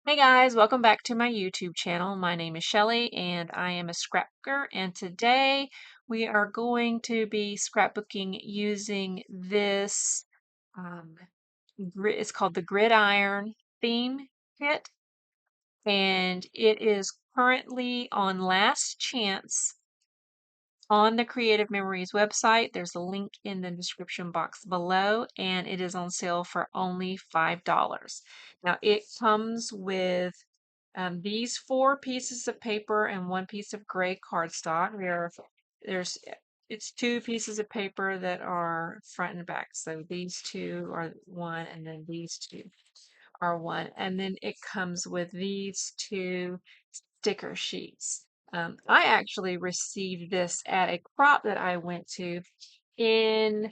Hey guys, welcome back to my YouTube channel. My name is Shelly and I am a scrapbooker, and today we are going to be scrapbooking using this um, it's called the Gridiron Theme kit, and it is currently on last chance on the Creative Memories website. There's a link in the description box below, and it is on sale for only $5. Now, it comes with these four pieces of paper and one piece of gray cardstock. There's it's two pieces of paper that are front and back. So these two are one, and then these two are one. And then it comes with these two sticker sheets. I actually received this at a crop that I went to in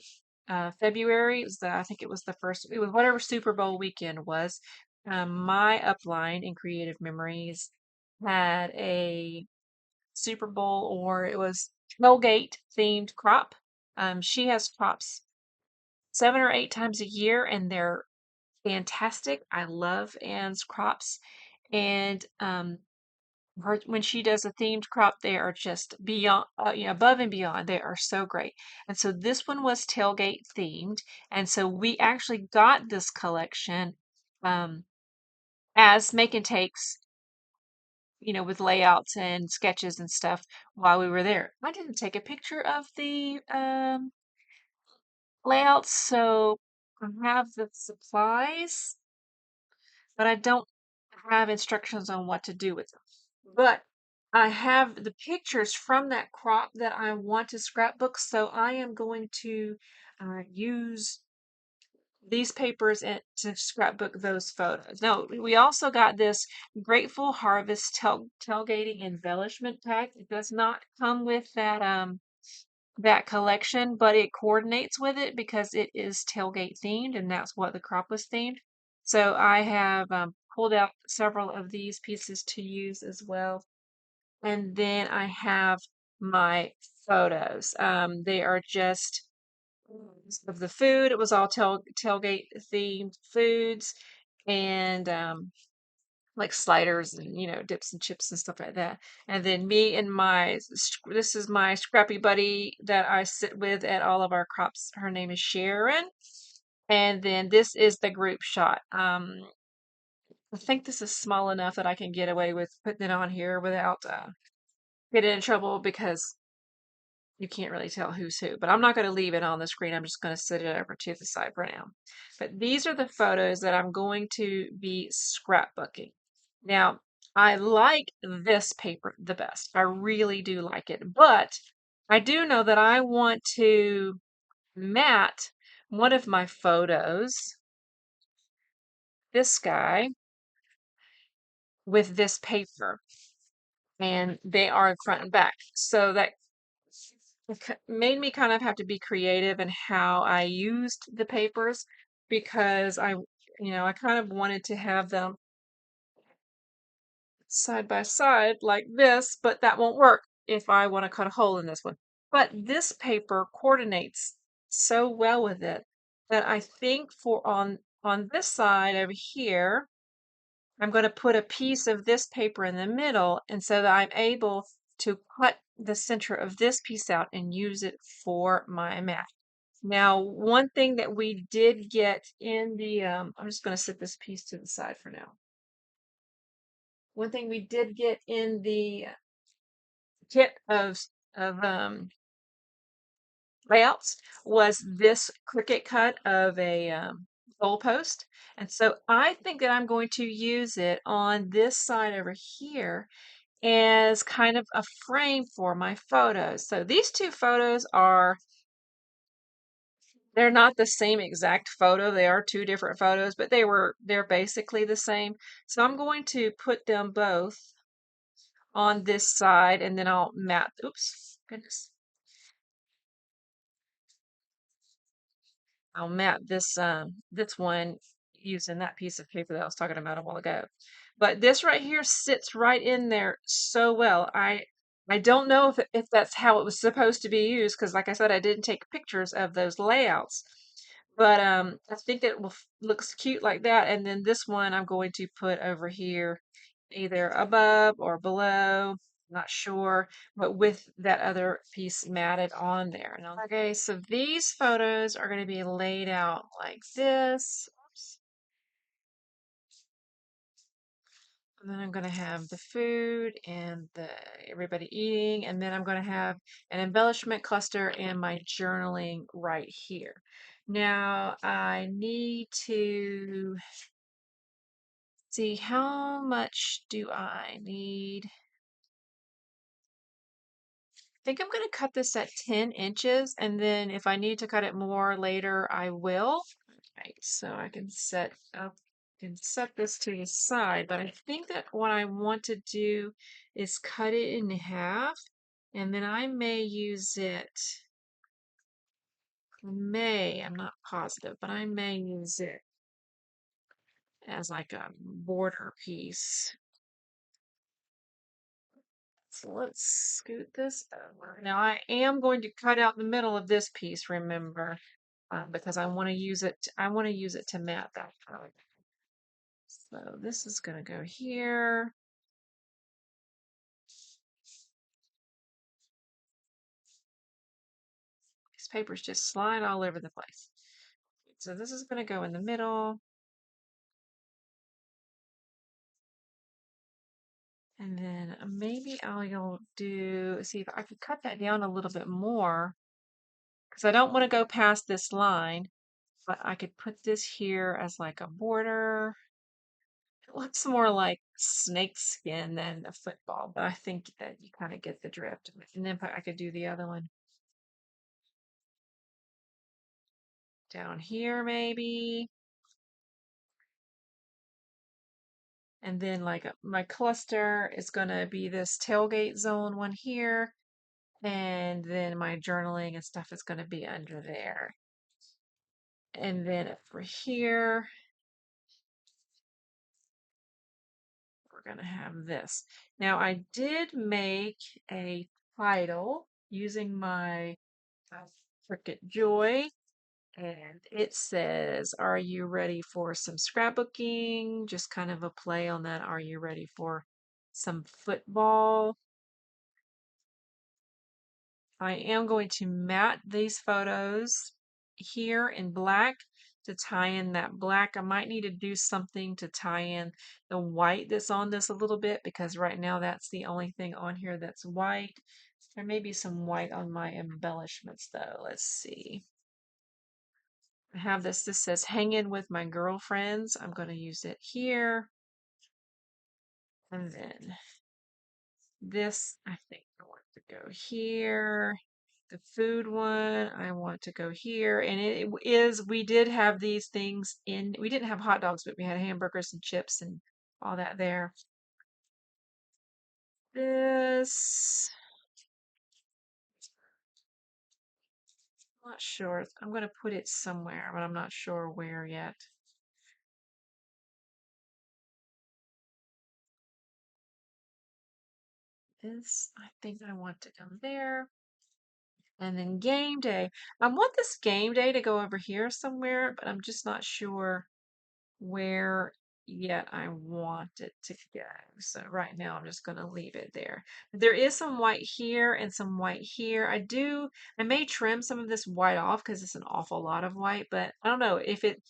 February. I think it was the first, it was whatever Super Bowl weekend was. My upline in Creative Memories had a Super Bowl, or it was tailgate themed crop. She has crops 7 or 8 times a year, and they're fantastic. I love Anne's crops, and when she does a themed crop, they are just beyond, above and beyond. They are so great. And so this one was tailgate themed, and so we actually got this collection um, as make and takes, with layouts and sketches and stuff while we were there. I didn't take a picture of the layouts, so I have the supplies, but I don't have instructions on what to do with them. But I have the pictures from that crop that I want to scrapbook, so I am going to use these papers to scrapbook those photos. Now, we also got this Grateful Harvest tailgating embellishment pack. It does not come with that collection, but it coordinates with it because it is tailgate themed, and that's what the crop was themed. So I have pulled out several of these pieces to use as well. And then I have my photos. They are just of the food. It was all tailgate themed foods, and like sliders and dips and chips and stuff like that. And then me and this is my scrappy buddy that I sit with at all of our crops. Her name is Sharon. And then this is the group shot. I think this is small enough that I can get away with putting it on here without getting in trouble, because you can't really tell who's who. But I'm not going to leave it on the screen. I'm just going to set it over to the side for now. But these are the photos that I'm going to be scrapbooking. Now, I like this paper the best. I really do like it. But I do know that I want to mat one of my photos, this guy, with this paper. And they are front and back. So that made me kind of have to be creative in how I used the papers, because I kind of wanted to have them side by side like this, but that won't work if I want to cut a hole in this one. But this paper coordinates so well with it that I think for on this side over here, I'm going to put a piece of this paper in the middle, and so that I'm able to cut the center of this piece out and use it for my mat. Now, one thing that we did get in the, I'm just going to set this piece to the side for now. One thing we did get in the kit of layouts was this Cricut cut of a goalpost. And so I think that I'm going to use it on this side over here as kind of a frame for my photos. So these two photos they're not the same exact photo. They are two different photos, but they're basically the same. So I'm going to put them both on this side, and then I'll mat, oops, goodness. I'll mat this one using that piece of paper that I was talking about a while ago. But this right here sits right in there so well. I don't know if that's how it was supposed to be used, because like I said, I didn't take pictures of those layouts. But I think it looks cute like that. And then this one I'm going to put over here, either above or below, not sure, but with that other piece matted on there. Now, okay, so these photos are going to be laid out like this. Oops. And then I'm going to have the food and everybody eating, and then I'm going to have an embellishment cluster and my journaling right here. Now I need to see, how much do I need? I think I'm going to cut this at 10 inches, and then if I need to cut it more later, I will. Right, so I can set this to the side, but I think that what I want to do is cut it in half, and then I may use it, I'm not positive, but I may use it as like a border piece. So let's scoot this over. Now I am going to cut out the middle of this piece, remember, because I want to use it. I want to use it to mat that color. So this is going to go here. These papers just slide all over the place. So this is going to go in the middle. And then maybe I'll see if I could cut that down a little bit more, because I don't want to go past this line, but I could put this here as like a border. It looks more like snake skin than a football, but I think that you kind of get the drift. And then I could do the other one down here maybe. And then like my cluster is going to be this tailgate zone one here. And then my journaling and stuff is going to be under there. And then for here, we're going to have this. Now I did make a title using my Cricut Joy. And it says, "Are you ready for some scrapbooking?" Just kind of a play on that. Are you ready for some football? I am going to mat these photos here in black to tie in that black. I might need to do something to tie in the white that's on this a little bit, because right now that's the only thing on here that's white. There may be some white on my embellishments though. Let's see. I have this says hang in with my girlfriends. I'm going to use it here. And then this, I think I want to go here. The food one, I want to go here. And we did have these things we didn't have hot dogs, but we had hamburgers and chips and all that there. This, I'm not sure. I'm going to put it somewhere, but I'm not sure where yet. This, I think I want to go there. And then game day. I want this game day to go over here somewhere, but I'm just not sure where yet I want it to go. So right now I'm just going to leave it there. There is some white here and some white here. I may trim some of this white off because it's an awful lot of white, but I don't know if it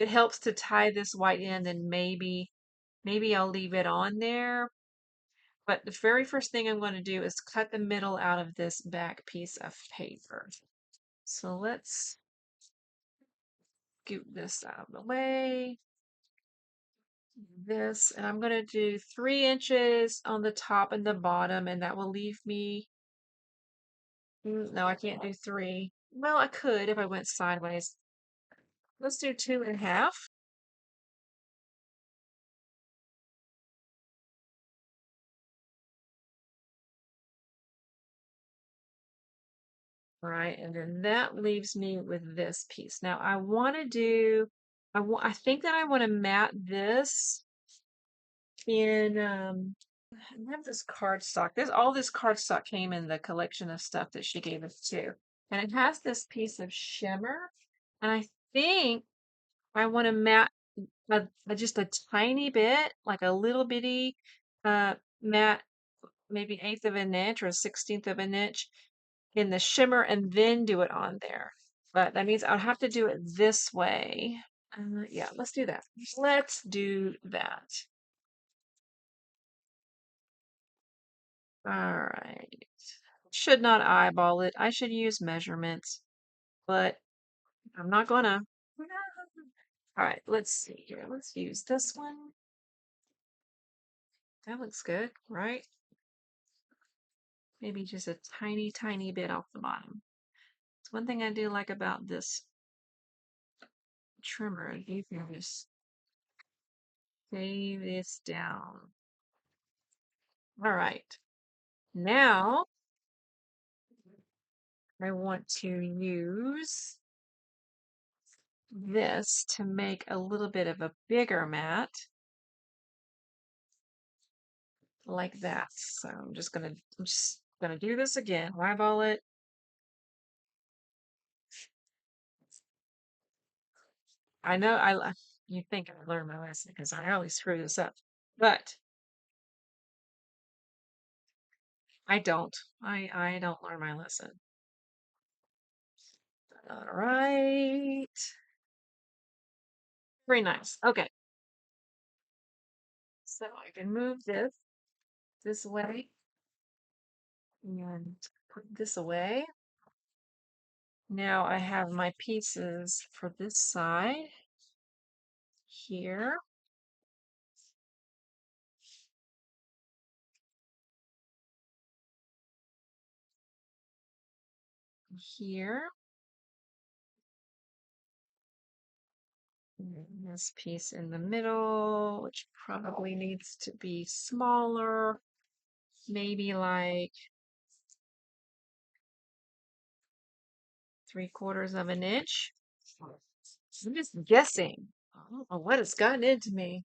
helps to tie this white in, then maybe I'll leave it on there. But the very first thing I'm going to do is cut the middle out of this back piece of paper. So let's scoot this out of the way. This, and I'm going to do 3 inches on the top and the bottom, and that will leave me. No, I can't do 3. Well, I could if I went sideways. Let's do 2.5. Right, and then that leaves me with this piece. Now I want to do, I think that I want to mat this in, I have this cardstock. All this cardstock came in the collection of stuff that she gave us too. And it has this piece of shimmer. And I think I want to mat just a tiny bit, like a little bitty mat, maybe 1/8 of an inch or 1/16 of an inch in the shimmer and then do it on there. But that means I'll have to do it this way. Yeah, let's do that. Let's do that. All right. Should not eyeball it. I should use measurements, but I'm not gonna. All right, let's see here. Let's use this one. That looks good, right? Maybe just a tiny, tiny bit off the bottom. It's one thing I do like about this trimmer. You can just shave this down. All right. Now I want to use this to make a little bit of a bigger mat like that. So I'm just gonna do this again. Eyeball it. I know you think I learned my lesson because I always screw this up, but I don't. I don't learn my lesson. All right. Very nice. Okay. So I can move this way and put this away. Now I have my pieces for this side here, here, and this piece in the middle, which probably needs to be smaller, maybe like 3/4 of an inch. I'm just guessing. I don't know what has gotten into me.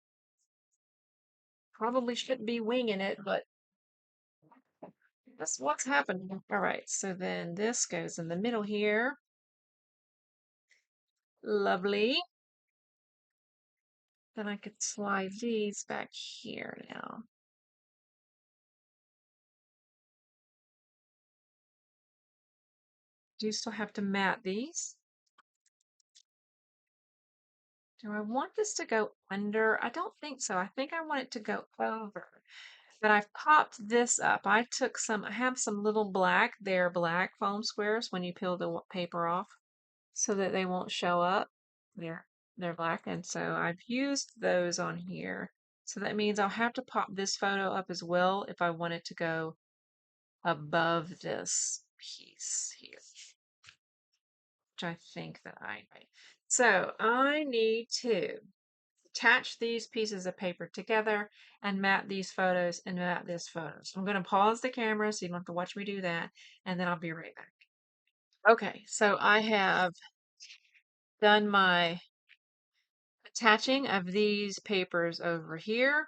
Probably shouldn't be winging it, but that's what's happening. All right, so then this goes in the middle here. Lovely. Then I could slide these back here now. Do you still have to mat these? Do I want this to go under? I don't think so. I think I want it to go over. But I've popped this up. I have some little black, they're black foam squares when you peel the paper off so that they won't show up. They're black, and so I've used those on here. So that means I'll have to pop this photo up as well if I want it to go above this piece here, which I think that I. So I need to attach these pieces of paper together and mat these photos and mat this photo. So I'm going to pause the camera so you don't have to watch me do that, and then I'll be right back. Okay, so I have done my attaching of these papers over here.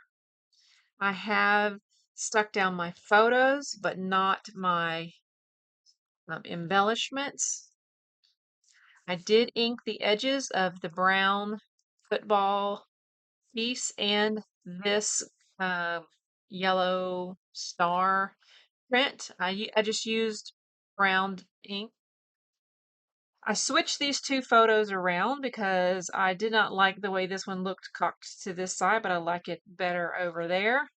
I have stuck down my photos, but not my embellishments. I did ink the edges of the brown football piece and this yellow star print. I just used brown ink. I switched these two photos around because I did not like the way this one looked cocked to this side, but I like it better over there.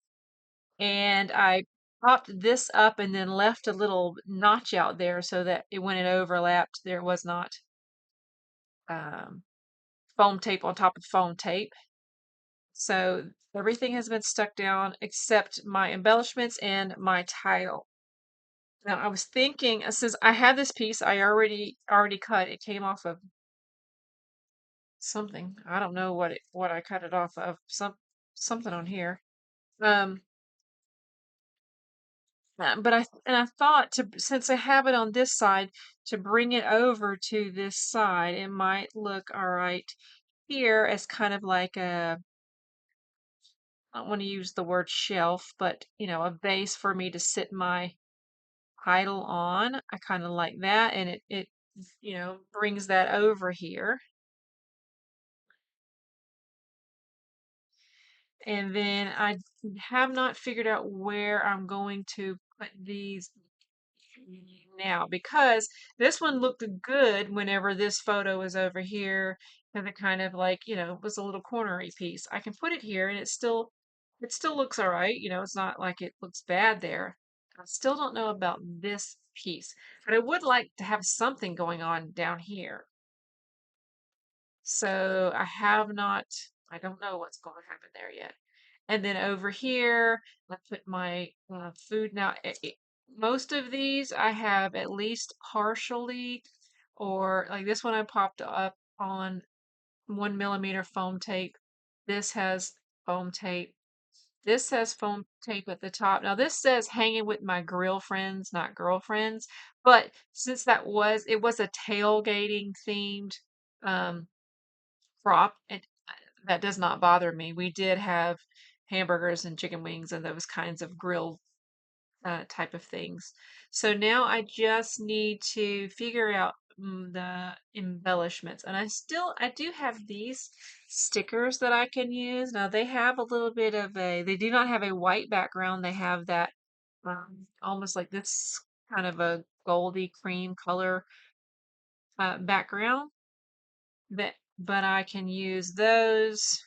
And I popped this up and then left a little notch out there so that when it overlapped, there was not um, foam tape on top of foam tape. So everything has been stuck down except my embellishments and my title. Now I was thinking, since I had this piece I already cut, it came off of something. I don't know what I cut it off of. Something on here. Um, but I thought since I have it on this side to bring it over to this side, it might look all right here as kind of like I don't want to use the word shelf, but a base for me to sit my idle on. I kind of like that, and it brings that over here. And then I have not figured out where I'm going to put these now because this one looked good whenever this photo was over here and it kind of like, was a little cornery piece. I can put it here and it still looks all right. It's not like it looks bad there. I still don't know about this piece, but I would like to have something going on down here. So I don't know what's going to happen there yet. And then over here, I put my food. Now, most of these I have at least partially, or like this one I popped up on 1 millimeter foam tape. This has foam tape. This has foam tape at the top. Now, this says hanging with my grill friends, not girlfriends. But since it was a tailgating themed um, prop, that does not bother me. We did have hamburgers and chicken wings and those kinds of grilled type of things. So now I just need to figure out the embellishments. And I do have these stickers that I can use. Now they have a little bit of they do not have a white background. They have that almost like this kind of a goldy cream color background. But I can use those.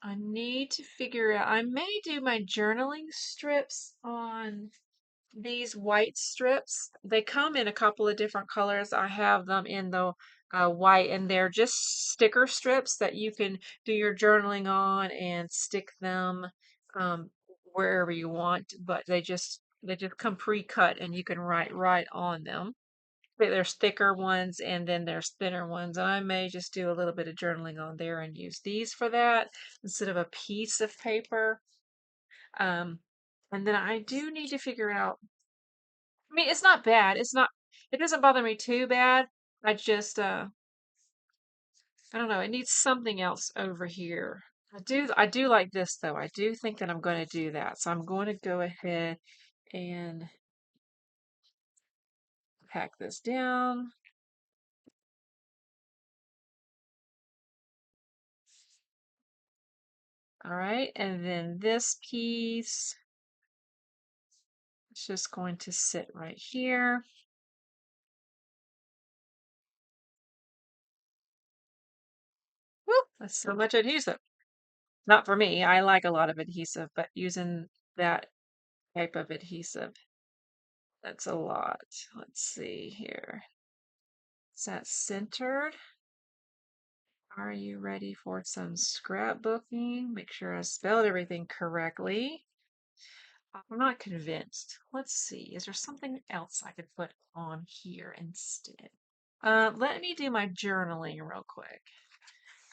I need to figure out, I may do my journaling strips on these white strips. They come in a couple of different colors. I have them in the white, and they're just sticker strips that you can do your journaling on and stick them um, wherever you want. But they just come pre-cut, and you can write right on them. There's thicker ones and then there's thinner ones. And I may just do a little bit of journaling on there and use these for that instead of a piece of paper. Um, and then I do need to figure out, I mean, it's not bad. It doesn't bother me too bad. I don't know. It needs something else over here. I do like this though. I do think that I'm going to do that. So I'm going to go ahead and pack this down. All right. And then this piece. It's just going to sit right here. Woo, that's so much adhesive. Not for me. I like a lot of adhesive, but using that type of adhesive, that's a lot. Let's see here. Is that centered? Are you ready for some scrapbooking? Make sure I spelled everything correctly. I'm not convinced. Let's see. Is there something else I could put on here instead? Let me do my journaling real quick.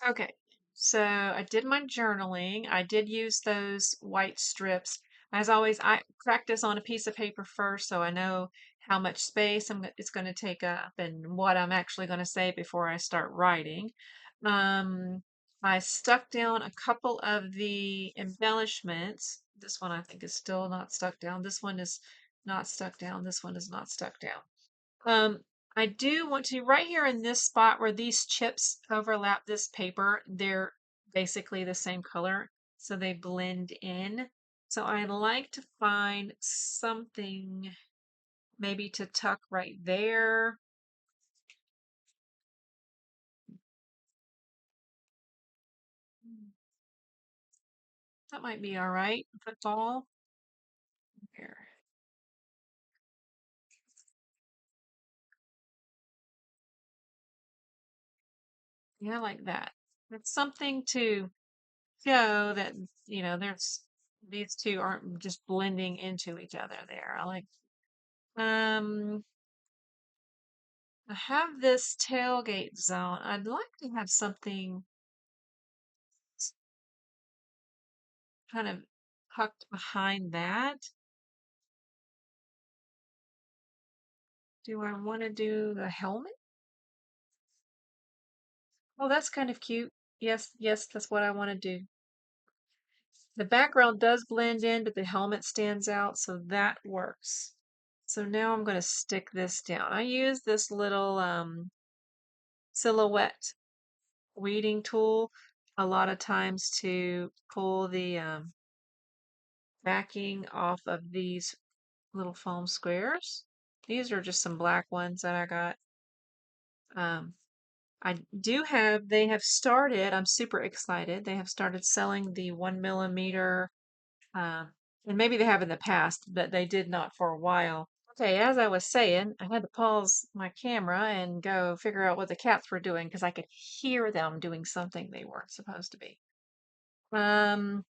Okay, so I did my journaling. I did use those white strips. As always, I practice on a piece of paper first so I know how much space it's going to take up and what I'm actually going to say before I start writing. Um, I stuck down a couple of the embellishments. This one I think is still not stuck down. This one is not stuck down. This one is not stuck down. Um, I do want to, right here in this spot where these chips overlap this paper, they're basically the same color, so they blend in. So I like to find something maybe to tuck right there. That might be all right. That's all. Here. Yeah, like that. It's something to show that, there's these two aren't just blending into each other there. I like um I have this tailgate zone. I'd like to have something kind of tucked behind that. Do I want to do the helmet? Oh, that's kind of cute. Yes, yes, that's what I want to do. The background does blend in, but the helmet stands out, so that works. So now I'm going to stick this down. I use this little silhouette weeding tool. a lot of times to pull the backing off of these little foam squares. These are just some black ones that I got. Um, they have started, I'm super excited. They have started selling the 1 millimeter, um, and maybe they have in the past, but they did not for a while. Okay, as I was saying, I had to pause my camera and go figure out what the cats were doing because I could hear them doing something they weren't supposed to be. Um,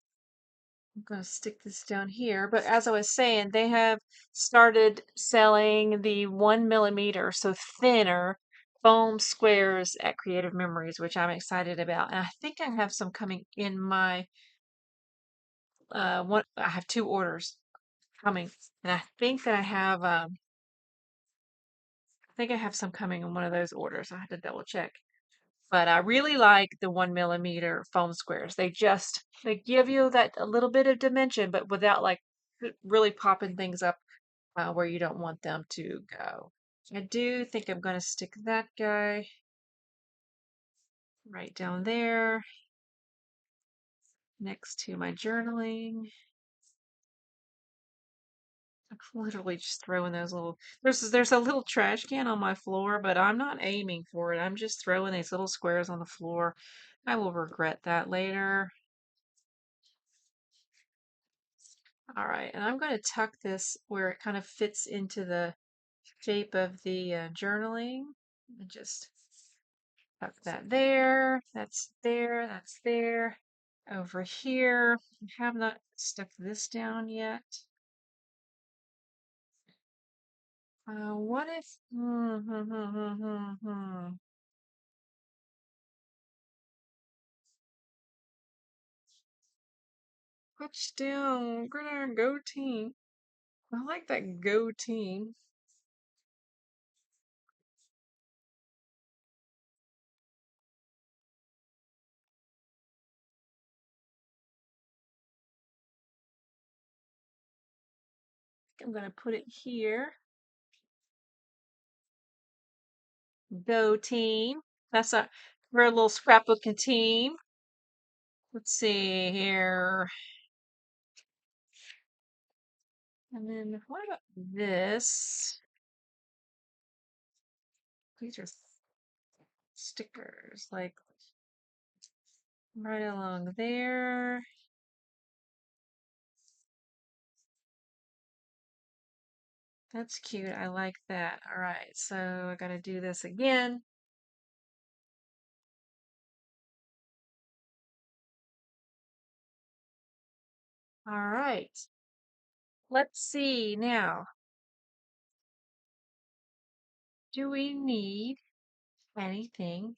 I'm going to stick this down here, but as I was saying, they have started selling the 1 millimeter, so thinner foam squares at Creative Memories, which I'm excited about. And I think I have some coming in my one. I have two orders coming, and I think I have some coming in one of those orders. I have to double check. But I really like the 1 millimeter foam squares. They give you that a little bit of dimension, but without like really popping things up where you don't want them to go. I do think I'm going to stick that guy right down there next to my journaling. I'm literally just throwing those little. There's a little trash can on my floor, but I'm not aiming for it. I'm just throwing these little squares on the floor. I will regret that later. All right, and I'm going to tuck this where it kind of fits into the shape of the journaling. And just tuck that there. That's there. That's there. Over here, I have not stuck this down yet. What if? Push down. Gridiron Go Team. I like that Go Team. I'm gonna put it here. Go Team. We're a little scrapbooking team. Let's see here. And then what about this? These are stickers, like right along there. That's cute. I like that. All right, so I gotta do this again. All right. Let's see now. Do we need anything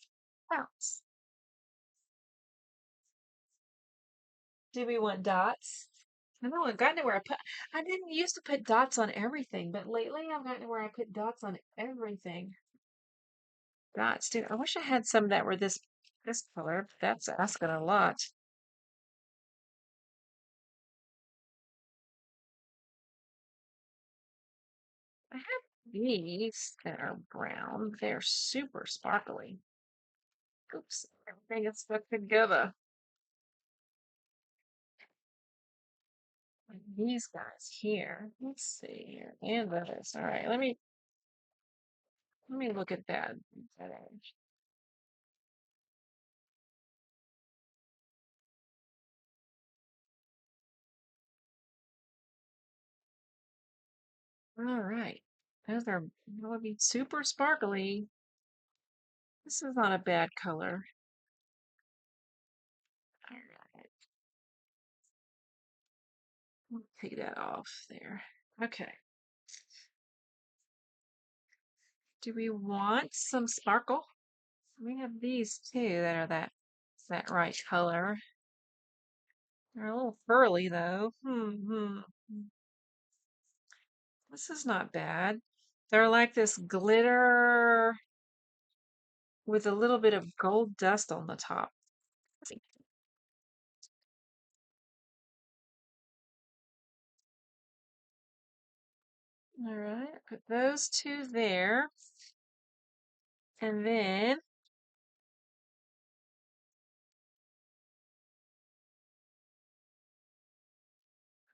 else? Do we want dots? I know I've gotten to where I didn't used to put dots on everything, but lately I've gotten to where I put dots on everything. Dots, dude. I wish I had some that were this color. That's asking a lot. I have these that are brown. They're super sparkly. Oops, everything is stuck together. Like these guys here. Let's see here. And those. All right, let me look at that edge. All right. Those are that would be super sparkly. This is not a bad color. All right. We'll take that off there. Okay. Do we want some sparkle? We have these too that are that right color. They're a little furry though. This is not bad. They're like this glitter with a little bit of gold dust on the top. Let's see. All right, put those two there. And then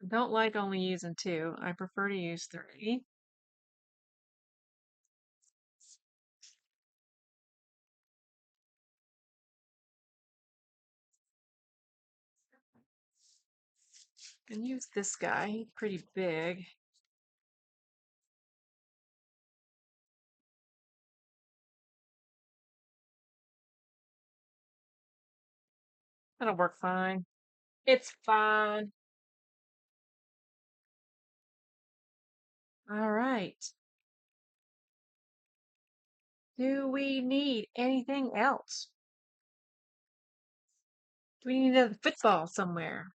I don't like only using two. I prefer to use three. And use this guy. He's pretty big. That'll work fine. It's fine. All right. Do we need anything else? Do we need a football somewhere?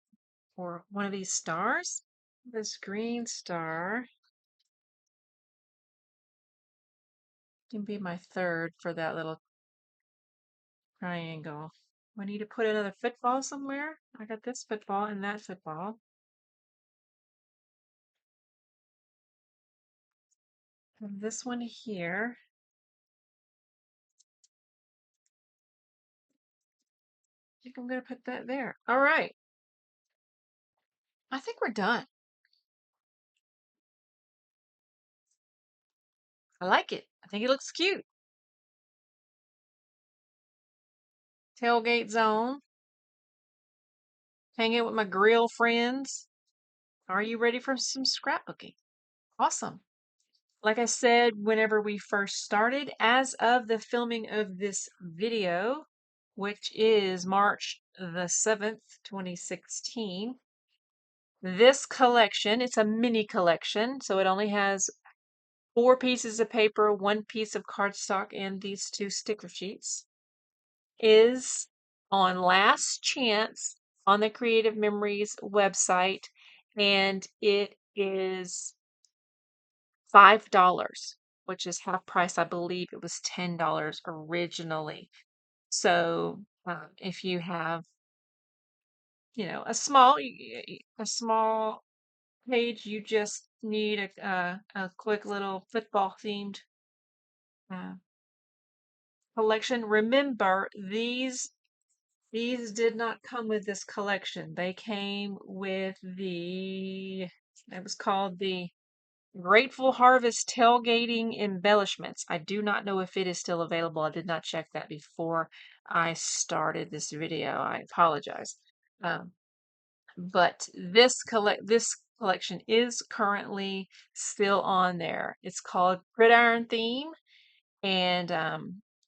Or one of these stars? This green star can be my third for that little triangle. We need to put another football somewhere. I got this football and that football. And this one here. I think I'm going to put that there. All right. I think we're done. I like it. I think it looks cute. Tailgate zone. Hanging with my grill friends. Are you ready for some scrapbooking? Awesome. Like I said, whenever we first started, as of the filming of this video, which is March the 7th, 2016, this collection, it's a mini collection, so it only has 4 pieces of paper, 1 piece of cardstock, and these 2 sticker sheets, is on last chance on the Creative Memories website, and it is $5, which is half price. I believe it was $10 originally. So if you have, a small page, you just need a quick little football themed uh, collection. Remember, these did not come with this collection. They came with it was called the Grateful Harvest Tailgating Embellishments. I do not know if it is still available. I did not check that before I started this video. I apologize. Um, but this collection is currently still on there. It's called Gridiron Theme, and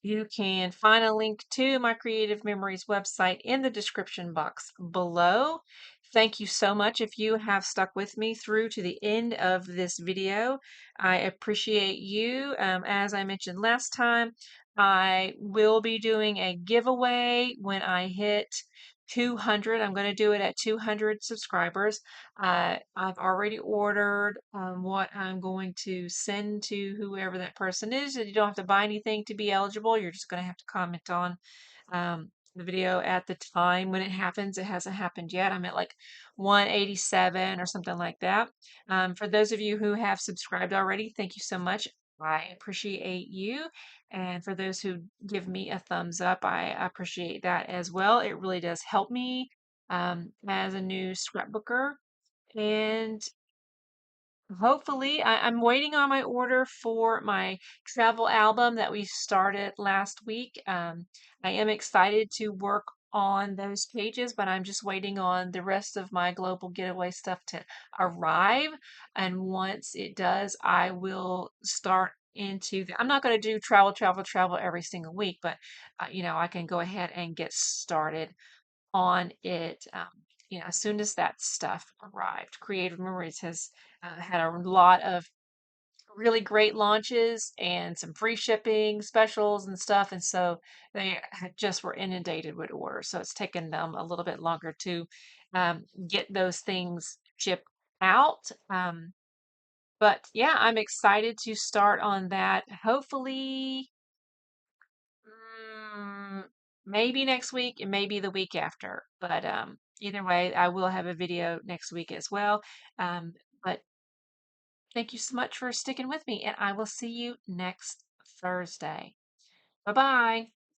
you can find a link to my Creative Memories website in the description box below. Thank you so much if you have stuck with me through to the end of this video. I appreciate you. As I mentioned last time, I will be doing a giveaway when I hit 200. I'm going to do it at 200 subscribers. I've already ordered what I'm going to send to whoever that person is. And you don't have to buy anything to be eligible. You're just going to have to comment on the video at the time when it happens. It hasn't happened yet. I'm at like 187 or something like that. For those of you who have subscribed already, thank you so much. I appreciate you. And for those who give me a thumbs up, I appreciate that as well. It really does help me as a new scrapbooker. And hopefully, I'm waiting on my order for my travel album that we started last week. I am excited to work on those pages, but I'm just waiting on the rest of my global getaway stuff to arrive. And once it does, I will start into I'm not going to do travel, travel, travel every single week, but I can go ahead and get started on it. As soon as that stuff arrived. Creative Memories has had a lot of really great launches and some free shipping specials and stuff, and so they just were inundated with orders. So it's taken them a little bit longer to get those things shipped out. But yeah, I'm excited to start on that. Hopefully, Mm, maybe next week and maybe the week after. But either way, I will have a video next week as well. But thank you so much for sticking with me, and I will see you next Thursday. Bye bye.